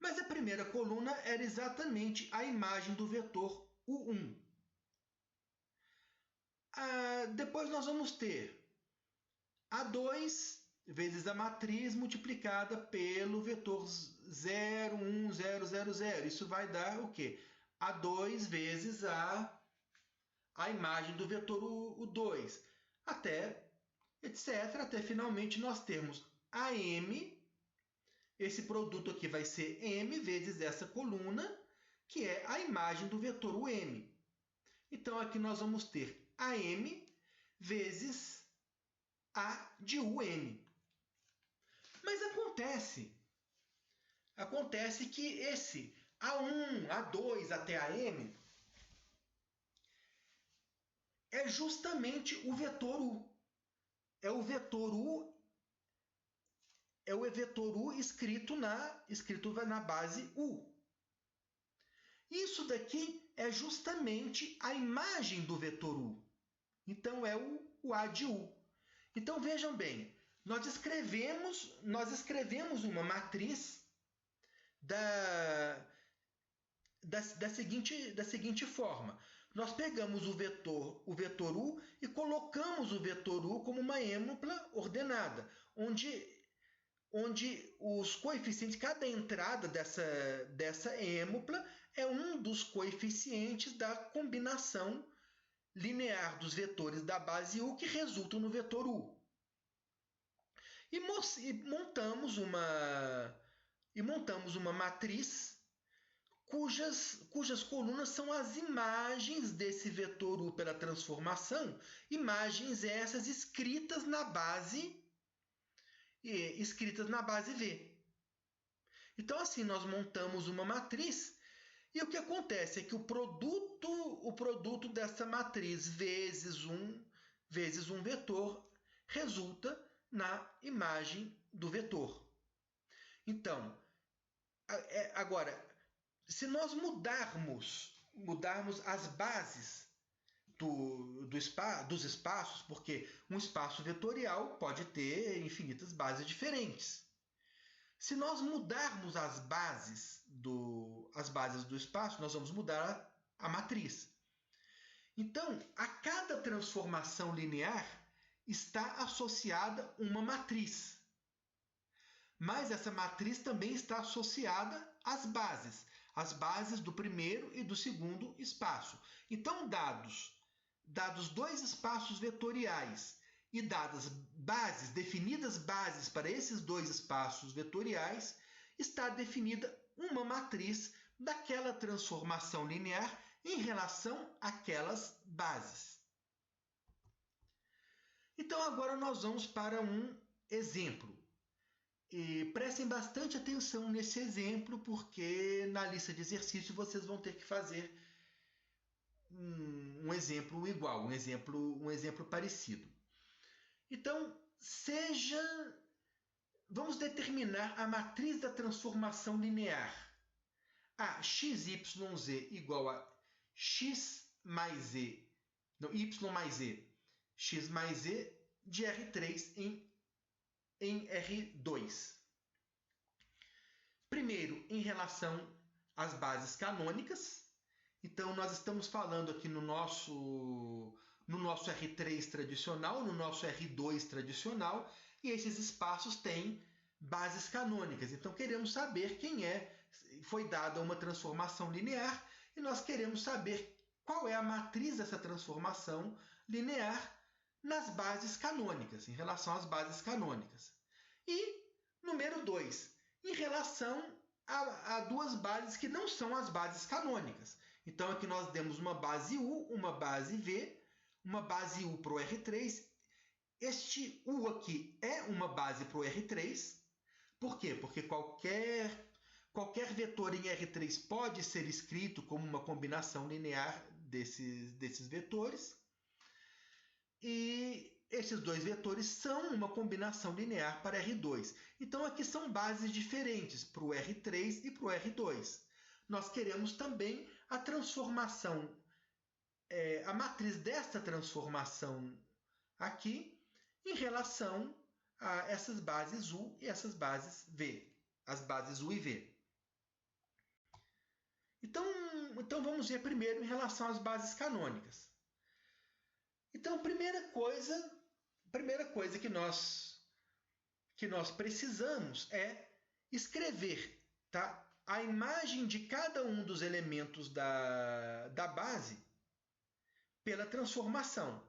Mas a primeira coluna era exatamente a imagem do vetor U1. Depois nós vamos ter A2 vezes a matriz multiplicada pelo vetor 0, 1, 0, 0, 0. Isso vai dar o quê? A2 vezes a imagem do vetor U2, até etc. Até finalmente nós termos AM. Esse produto aqui vai ser M vezes essa coluna, que é a imagem do vetor UM. Então, aqui nós vamos ter AM vezes A de UM. Mas acontece que esse A1, A2 até AM é justamente o vetor U. É o vetor U escrito na base U. Isso daqui é justamente a imagem do vetor U. Então, é o A de U. Então, vejam bem, nós escrevemos uma matriz da seguinte forma. Nós pegamos o vetor U e colocamos o vetor U como uma êmupla ordenada, onde os coeficientes, cada entrada dessa êmupla é um dos coeficientes da combinação linear dos vetores da base U que resultam no vetor U. E montamos uma matriz cujas colunas são as imagens desse vetor U pela transformação, imagens essas escritas na base V. Então, assim, nós montamos uma matriz e o que acontece é que o produto dessa matriz vezes um vetor resulta na imagem do vetor. Então, agora, se nós mudarmos as bases dos espaços, porque um espaço vetorial pode ter infinitas bases diferentes. Se nós mudarmos as bases do espaço, nós vamos mudar a matriz. Então, a cada transformação linear está associada uma matriz. Mas essa matriz também está associada às bases do primeiro e do segundo espaço. Então, dados dois espaços vetoriais e definidas bases para esses dois espaços vetoriais, está definida uma matriz daquela transformação linear em relação àquelas bases. Então agora nós vamos para um exemplo. E prestem bastante atenção nesse exemplo, porque na lista de exercícios vocês vão ter que fazer um exemplo igual, um exemplo parecido. Então, vamos determinar a matriz da transformação linear. A xyz igual a x mais z, não, y mais z, x mais z de R3 em R2. Primeiro, em relação às bases canônicas. Então, nós estamos falando aqui no nosso R3 tradicional, no nosso R2 tradicional, e esses espaços têm bases canônicas. Então, queremos saber foi dada uma transformação linear, e nós queremos saber qual é a matriz dessa transformação linear nas bases canônicas, em relação às bases canônicas. E, número 2, em relação a duas bases que não são as bases canônicas. Então, aqui nós temos uma base U, uma base V, uma base U para o R3. Este U aqui é uma base para o R3. Por quê? Porque qualquer vetor em R3 pode ser escrito como uma combinação linear desses vetores. E esses dois vetores são uma combinação linear para R2. Então, aqui são bases diferentes para o R3 e para o R2. Nós queremos também a transformação, a matriz desta transformação aqui em relação a essas bases U e essas bases V, as bases U e V. Então vamos ver primeiro em relação às bases canônicas. Então, a primeira coisa que nós precisamos é escrever, tá, a imagem de cada um dos elementos da base pela transformação.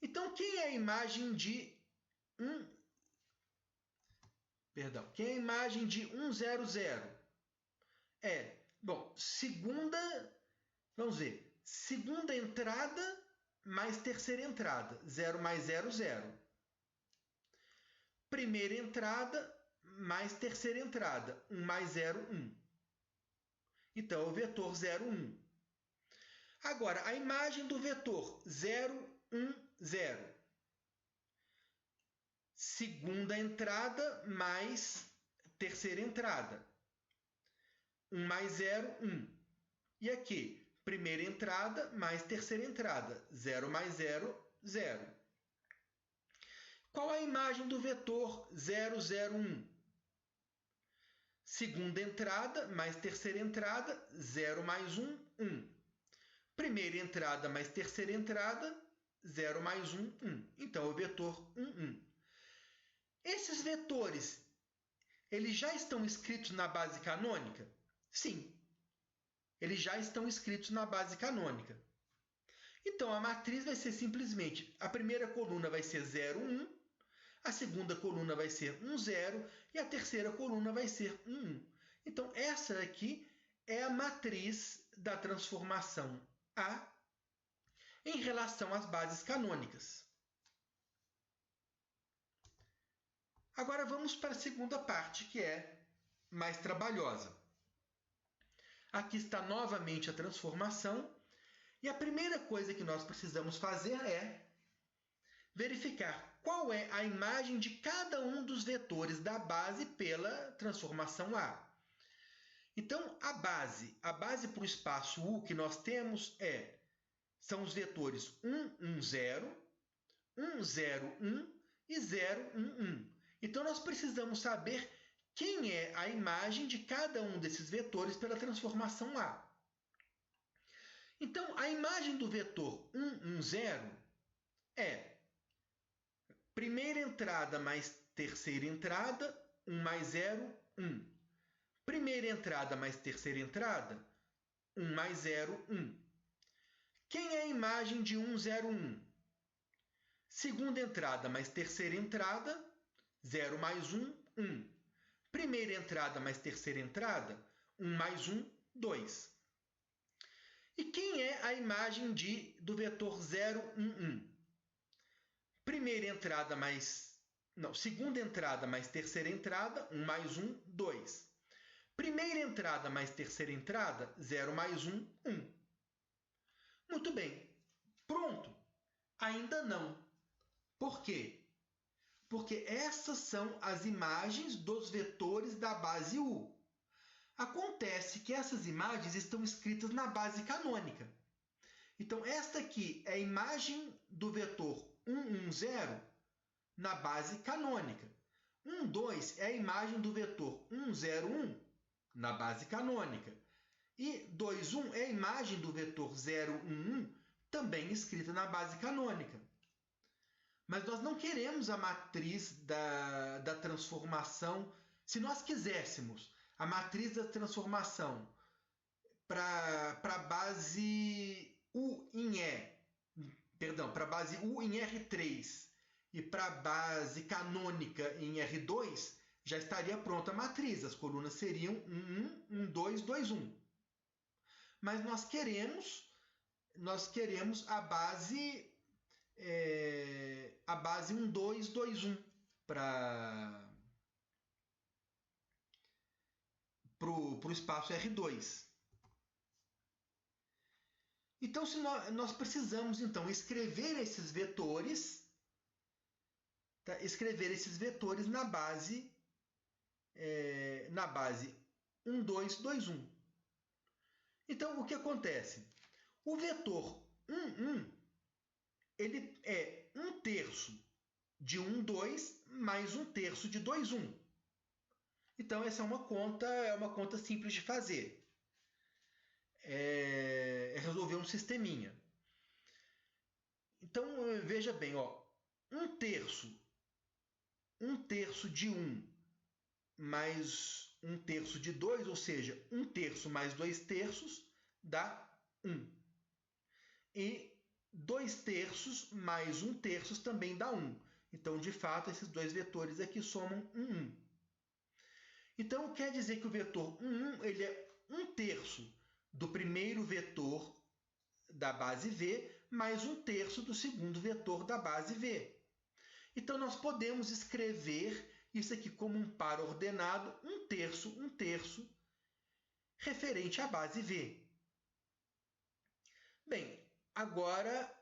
Então, quem é a imagem de 1, 0, 0? Segunda entrada mais terceira entrada, 0 mais 0, 0. Primeira entrada mais terceira entrada, 1 mais 0, 1. Então, é o vetor 0, 1. Agora, a imagem do vetor 0, 1, 0. Segunda entrada mais terceira entrada, 1 mais 0, 1. E aqui, primeira entrada mais terceira entrada, 0 mais 0, 0. Qual a imagem do vetor 0, 0, 1? Segunda entrada mais terceira entrada, 0 mais 1, 1. Primeira entrada mais terceira entrada, 0 mais 1, 1. Então, é o vetor 1, 1. Esses vetores, eles já estão escritos na base canônica? Sim. Eles já estão escritos na base canônica. Então, a matriz vai ser simplesmente, a primeira coluna vai ser 0, 1, a segunda coluna vai ser 1, 0 e a terceira coluna vai ser 1, 1. Então, essa aqui é a matriz da transformação A em relação às bases canônicas. Agora vamos para a segunda parte, que é mais trabalhosa. Aqui está novamente a transformação. E a primeira coisa que nós precisamos fazer é verificar qual é a imagem de cada um dos vetores da base pela transformação A. Então, a base para o espaço U que nós temos são os vetores 1, 1, 0, 1, 0, 1 e 0, 1, 1. Então, nós precisamos saber quem é a imagem de cada um desses vetores pela transformação A. Então, a imagem do vetor 1, 1, 0 é primeira entrada mais terceira entrada, 1 mais 0, 1. Primeira entrada mais terceira entrada, 1 mais 0, 1. Quem é a imagem de 1, 0, 1? Segunda entrada mais terceira entrada, 0 mais 1, 1. Primeira entrada mais terceira entrada, 1 mais 1, 2. E quem é a imagem do vetor 0, 1, 1? segunda entrada mais terceira entrada, 1 mais 1, 2. Primeira entrada mais terceira entrada, 0 mais 1, 1. Muito bem. Pronto. Ainda não. Por quê? Porque essas são as imagens dos vetores da base U. Acontece que essas imagens estão escritas na base canônica. Então, esta aqui é a imagem do vetor 1, 1, 0 na base canônica. 1, 2 é a imagem do vetor 1, 0, 1 na base canônica. E 2, 1 é a imagem do vetor 0, 1, 1 também escrita na base canônica. Mas nós não queremos a matriz da transformação. Se nós quiséssemos a matriz da transformação para a base U em para a base U em R3 e para a base canônica em R2, já estaria pronta a matriz. As colunas seriam 1, 1, 1, 2, 2, 1. Mas nós queremos a base 1, 2, 2, 1 para o espaço R2. Então, se nós precisamos então escrever esses vetores, tá? Escrever esses vetores na base 1, 2, 2, 1. Então, o que acontece? O vetor 1, 1, ele é 1/3 de 1, 2 mais 1/3 de 2, 1. Então, essa é uma conta simples de fazer. É resolver um sisteminha. Então, veja bem, 1/3 de 1 mais 1/3 de 2, ou seja, 1/3 mais 2/3 dá 1. E 2/3 mais 1/3 também dá 1. Então, de fato, esses dois vetores aqui somam 1, 1. Então, quer dizer que o vetor 1, 1 ele é 1/3 do primeiro vetor da base V mais 1/3 do segundo vetor da base V. Então, nós podemos escrever isso aqui como um par ordenado 1/3, 1/3, referente à base V. Bem, agora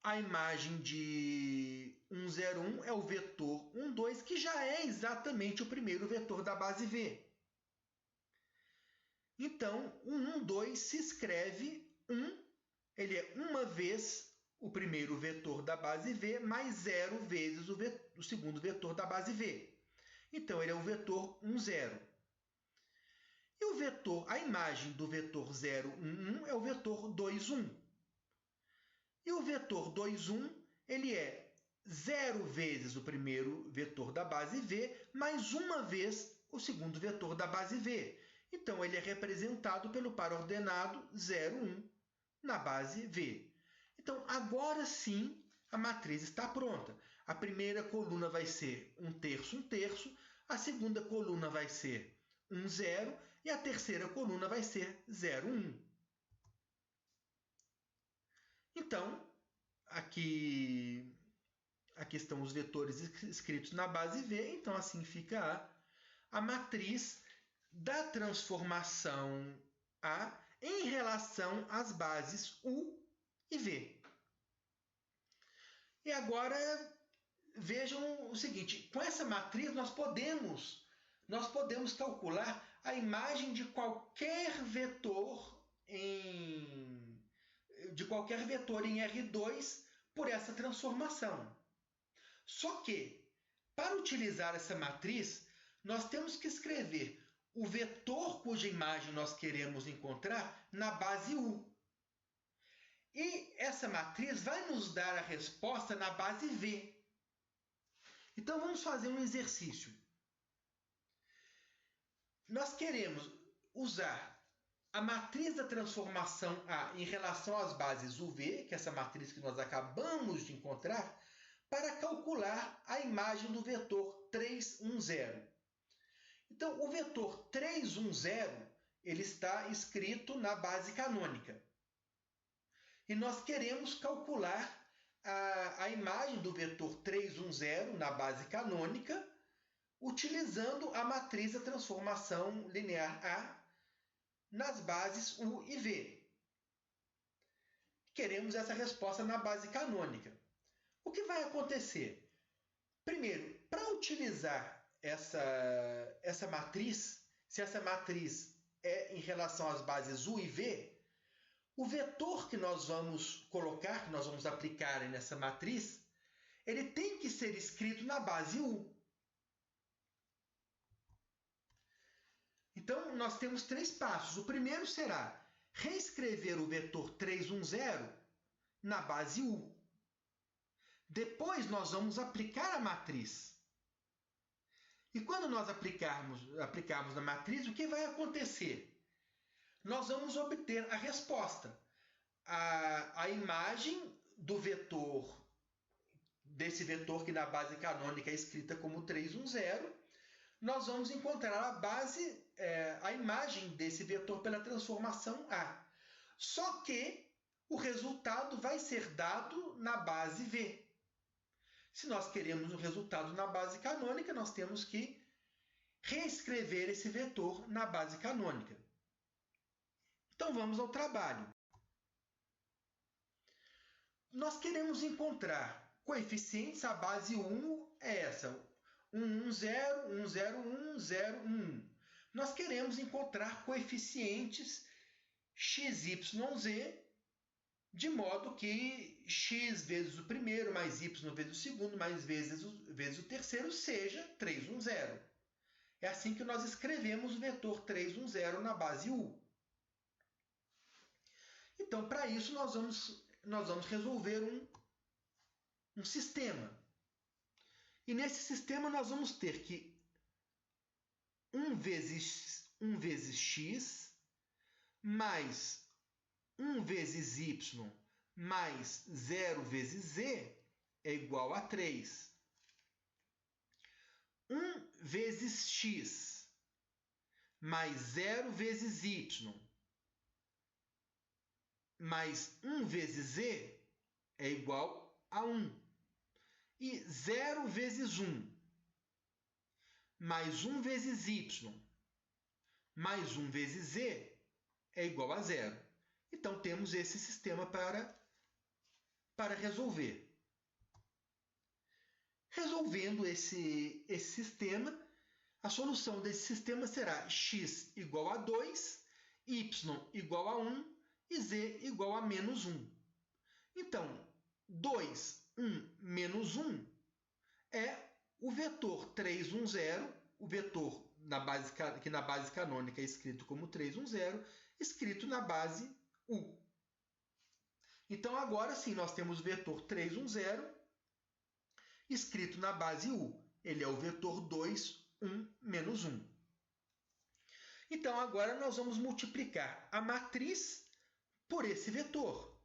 a imagem de 1, 0, 1 é o vetor 1, 2, que já é exatamente o primeiro vetor da base V. Então, o 1, 2 se escreve 1, ele é uma vez o primeiro vetor da base V, mais 0 vezes o segundo vetor da base V. Então, ele é o vetor 1, 0. E a imagem do vetor 0, 1, 1 é o vetor 2, 1. E o vetor 2, 1, ele é 0 vezes o primeiro vetor da base V, mais uma vez o segundo vetor da base V. Então, ele é representado pelo par ordenado 0, 1 na base V. Então, agora sim, a matriz está pronta. A primeira coluna vai ser 1/3, 1/3, a segunda coluna vai ser 1, 0 e a terceira coluna vai ser 0, 1. Então, aqui estão os vetores escritos na base V, então assim fica a matriz da transformação A em relação às bases U e V. E agora vejam o seguinte, com essa matriz nós podemos calcular a imagem de qualquer vetor em R2 por essa transformação. Só que, para utilizar essa matriz, nós temos que escrever o vetor cuja imagem nós queremos encontrar na base U. E essa matriz vai nos dar a resposta na base V. Então, vamos fazer um exercício. Nós queremos usar a matriz da transformação A em relação às bases UV, que é essa matriz que nós acabamos de encontrar, para calcular a imagem do vetor 3, 1, 0. Então, o vetor 3, 1, 0 ele está escrito na base canônica. E nós queremos calcular a imagem do vetor 3, 1, 0 na base canônica, utilizando a matriz da transformação linear A nas bases U e V. Queremos essa resposta na base canônica. O que vai acontecer? Primeiro, para utilizar essa matriz, se essa matriz é em relação às bases U e V, o vetor que nós vamos colocar, que nós vamos aplicar nessa matriz, ele tem que ser escrito na base U. Então, nós temos 3 passos. O primeiro será reescrever o vetor 3, 1, 0 na base U. Depois, nós vamos aplicar a matriz. E quando nós aplicarmos na matriz, o que vai acontecer? Nós vamos obter a resposta. A imagem do vetor, desse vetor que na base canônica é escrita como 3, 1, 0, nós vamos encontrar a imagem desse vetor pela transformação A. Só que o resultado vai ser dado na base V. Se nós queremos o resultado na base canônica, nós temos que reescrever esse vetor na base canônica. Então, vamos ao trabalho. Nós queremos encontrar coeficientes, a base 1 é essa, 1, 1, 0, 1, 0, 1, 0, 1. Nós queremos encontrar coeficientes x, y, z, de modo que x vezes o primeiro, mais y vezes o segundo, mais vezes o terceiro, seja 3, 1, 0. É assim que nós escrevemos o vetor 3, 1, 0 na base U. Então, para isso, nós vamos resolver um sistema. E nesse sistema, nós vamos ter que 1 vezes x mais 1 vezes y mais 0 vezes z é igual a 3. 1 vezes x mais 0 vezes y mais 1 vezes z é igual a 1. E 0 vezes 1 mais 1 vezes y mais 1 vezes z é igual a 0. Então, temos esse sistema para resolver. Resolvendo esse sistema, a solução desse sistema será x igual a 2, y igual a 1 e z igual a menos 1. Então, 2, 1, menos 1 é o vetor 3, 1, 0, o vetor que na base canônica é escrito como 3, 1, 0, escrito na base U. Então, agora sim, nós temos o vetor 3, 1, 0 escrito na base U. Ele é o vetor 2, 1, menos 1. Então, agora nós vamos multiplicar a matriz por esse vetor.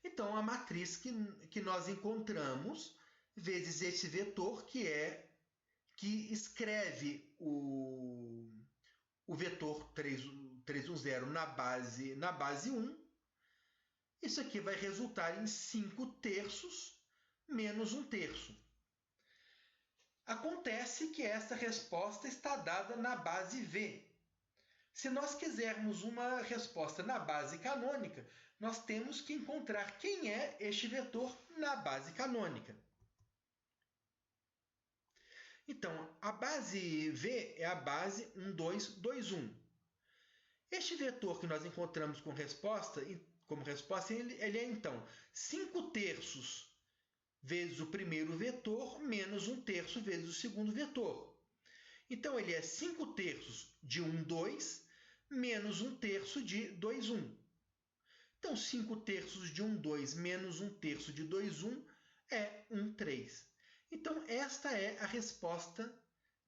Então, a matriz que nós encontramos vezes esse vetor que escreve o vetor 3, 1, 0 na base 1. Isso aqui vai resultar em 5 terços menos 1 terço. Acontece que essa resposta está dada na base V. Se nós quisermos uma resposta na base canônica, nós temos que encontrar quem é este vetor na base canônica. Então, a base V é a base 1, 2, 2, 1. Este vetor que nós encontramos como resposta, ele é, então, 5 terços vezes o primeiro vetor, menos 1 terço vezes o segundo vetor. Então, ele é 5 terços de 1, 2, menos 1 terço de 2, 1. Então, 5 terços de 1, 2, menos 1 terço de 2, 1 é 1, 3. Então, esta é a resposta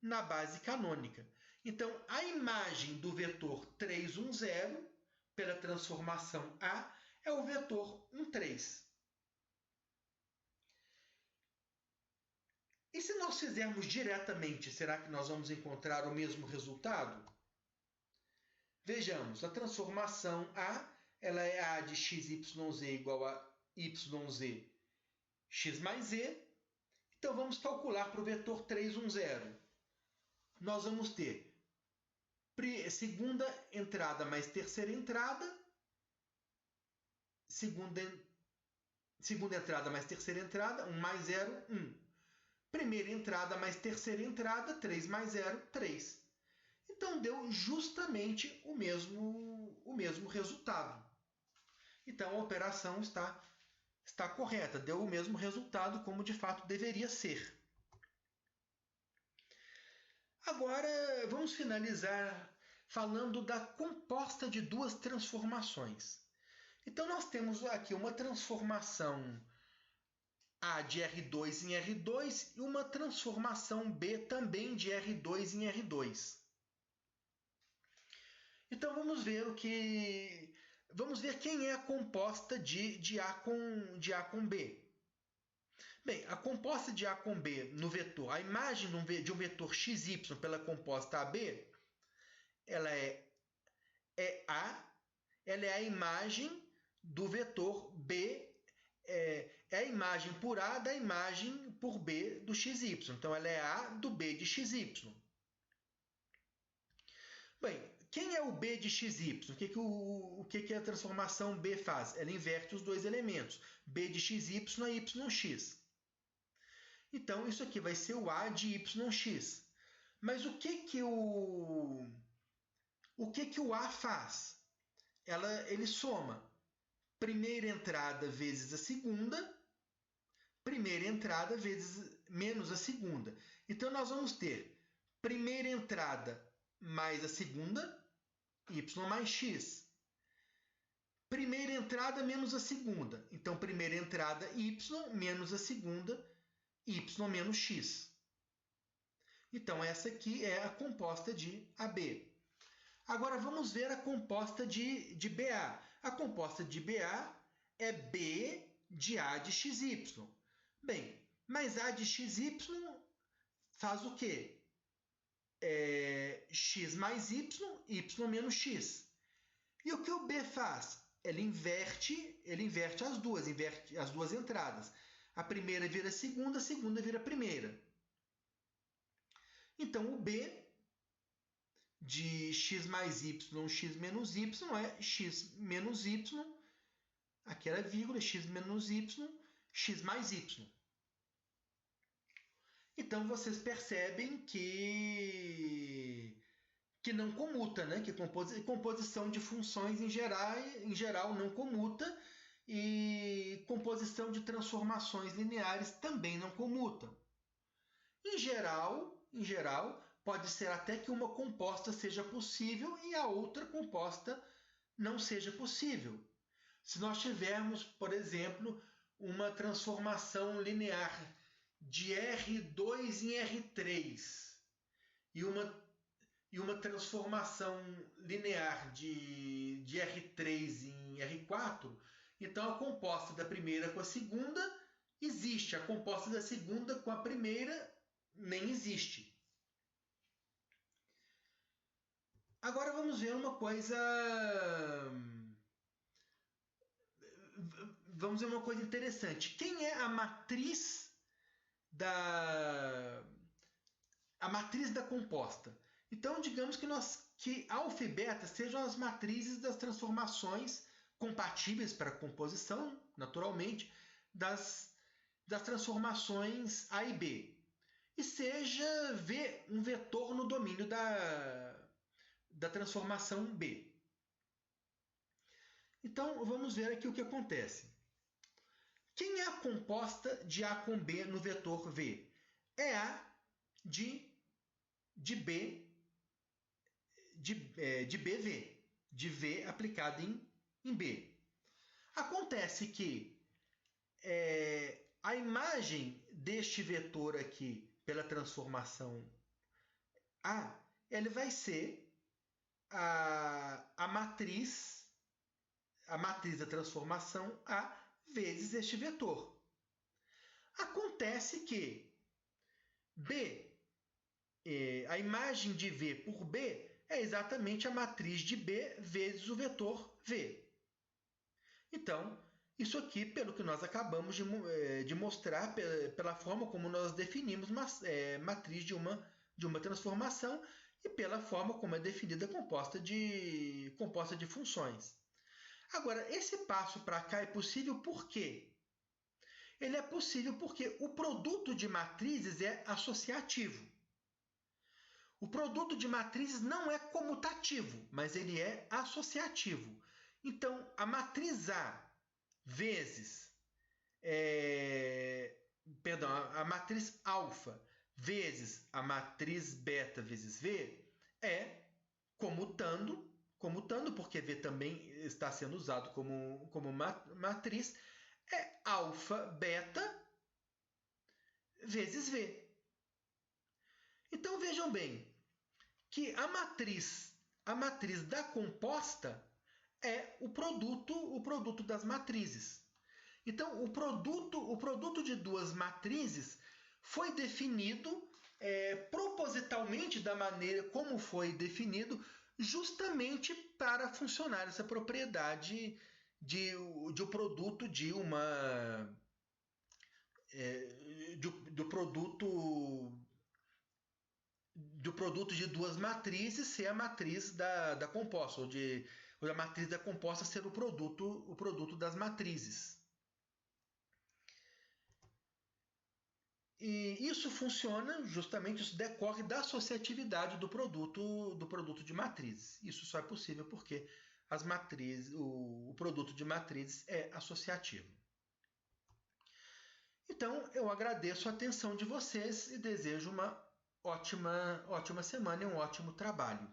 na base canônica. Então, a imagem do vetor 3, 1, 0, pela transformação A, é o vetor 1, 3. E se nós fizermos diretamente, será que nós vamos encontrar o mesmo resultado? Vejamos, a transformação A ela é A de x, y, z igual a YZ x mais z. Então, vamos calcular para o vetor 3, 1, 0. Nós vamos ter segunda entrada mais terceira entrada, segunda entrada mais terceira entrada, 1 mais 0, 1. Primeira entrada mais terceira entrada, 3 mais 0, 3. Então, deu justamente o mesmo resultado. Então, a operação está correta, deu o mesmo resultado como de fato deveria ser. Agora, vamos finalizar falando da composta de duas transformações. Então, nós temos aqui uma transformação A de R2 em R2 e uma transformação B também de R2 em R2. Então, vamos ver quem é a composta de A com B. Bem, a composta de A com B no vetor, a imagem de um vetor xy pela composta AB, ela é A, ela é a imagem do vetor B, é a imagem por A da imagem por B do xy. Então, ela é A do B de xy. Bem, quem é o B de xy? O que a transformação B faz? Ela inverte os dois elementos. B de xy é yx. Então, isso aqui vai ser o A de yx. Mas o que o A faz? Ele soma primeira entrada vezes a segunda, primeira entrada menos a segunda. Então, nós vamos ter primeira entrada mais a segunda, y mais x. Primeira entrada menos a segunda. Então, primeira entrada y menos a segunda, y menos x. Então, essa aqui é a composta de AB. Agora, vamos ver a composta de BA. A composta de BA é B de A de XY. Bem, mas A de XY faz o quê? X mais y, y menos x. E o que o B faz? Ele inverte as duas entradas. A primeira vira a segunda vira a primeira. Então, o B de x mais y, x menos y é x menos y, aquela vírgula, x menos y, x mais y. Então, vocês percebem que não comuta, né? Que composição de funções em geral não comuta e composição de transformações lineares também não comutam. Em geral, pode ser até que uma composta seja possível e a outra composta não seja possível. Se nós tivermos, por exemplo, uma transformação linear de R2 em R3 e uma transformação linear de R3 em R4, então a composta da primeira com a segunda existe, a composta da segunda com a primeira nem existe. Agora vamos ver uma coisa interessante. Quem é a matriz da composta? Então, digamos que alfa e beta sejam as matrizes das transformações compatíveis para a composição, naturalmente, das transformações A e B. E seja V um vetor no domínio da transformação B. Então, vamos ver aqui o que acontece. Quem é a composta de A com B no vetor V? É A de B de BV, de V aplicado em B. Acontece que a imagem deste vetor aqui pela transformação A, ele vai ser a matriz da transformação A vezes este vetor. Acontece que a imagem de V por B é exatamente a matriz de B vezes o vetor V. Então, Isso aqui, pelo que nós acabamos de mostrar, pela forma como nós definimos matriz de uma transformação e pela forma como é definida composta de funções. Agora, esse passo para cá é possível por quê? Ele é possível porque o produto de matrizes é associativo. O produto de matrizes não é comutativo, mas ele é associativo. Então, a matriz A vezes a matriz alfa vezes a matriz beta vezes V é comutando, porque V também está sendo usado como matriz, é alfa beta vezes V. Então vejam bem que a matriz da composta é o produto das matrizes. Então, o produto de duas matrizes foi definido propositalmente da maneira como foi definido, justamente para funcionar essa propriedade de o produto de uma do produto de duas matrizes ser a matriz da composta, ou a matriz da composta ser o produto das matrizes. E isso funciona, justamente, isso decorre da associatividade do produto de matrizes. Isso só é possível porque o produto de matrizes é associativo. Então, eu agradeço a atenção de vocês e desejo uma ótima semana e um ótimo trabalho.